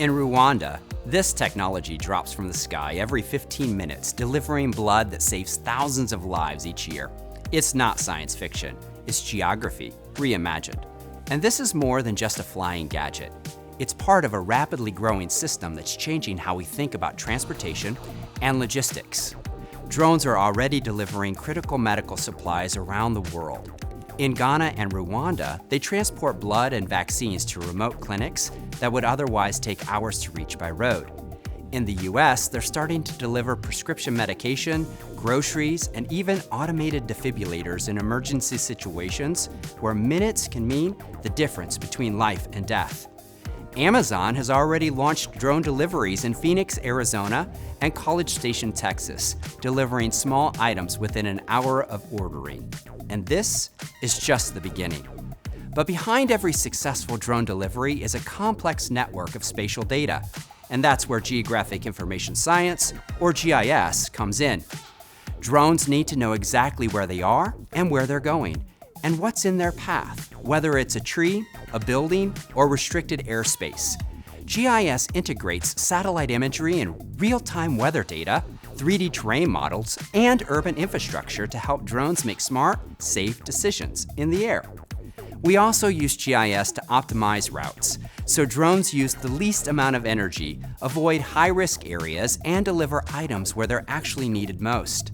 In Rwanda, this technology drops from the sky every 15 minutes, delivering blood that saves thousands of lives each year. It's not science fiction, it's geography reimagined. And this is more than just a flying gadget. It's part of a rapidly growing system that's changing how we think about transportation and logistics. Drones are already delivering critical medical supplies around the world. In Ghana and Rwanda, they transport blood and vaccines to remote clinics that would otherwise take hours to reach by road. In the US, they're starting to deliver prescription medication, groceries, and even automated defibrillators in emergency situations where minutes can mean the difference between life and death. Amazon has already launched drone deliveries in Phoenix, Arizona, and College Station, Texas, delivering small items within an hour of ordering. And this is just the beginning. But behind every successful drone delivery is a complex network of spatial data, and that's where Geographic Information Science, or GIS, comes in. Drones need to know exactly where they are and where they're going, and what's in their path, whether it's a tree, a building, or restricted airspace. GIS integrates satellite imagery and real-time weather data, 3D terrain models, and urban infrastructure to help drones make smart, safe decisions in the air. We also use GIS to optimize routes, so drones use the least amount of energy, avoid high-risk areas, and deliver items where they're actually needed most.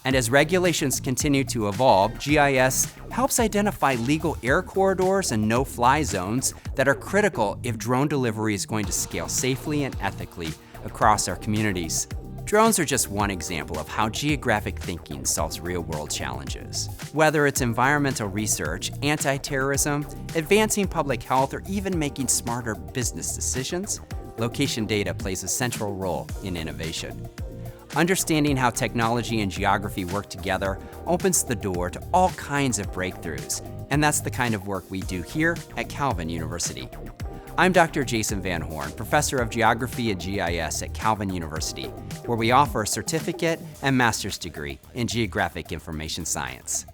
And as regulations continue to evolve, GIS helps identify legal air corridors and no-fly zones that are critical if drone delivery is going to scale safely and ethically across our communities. Drones are just one example of how geographic thinking solves real-world challenges. Whether it's environmental research, anti-terrorism, advancing public health, or even making smarter business decisions, location data plays a central role in innovation. Understanding how technology and geography work together opens the door to all kinds of breakthroughs, and that's the kind of work we do here at Calvin University. I'm Dr. Jason Van Horn, Professor of Geography and GIS at Calvin University, where we offer a certificate and master's degree in Geographic Information Science.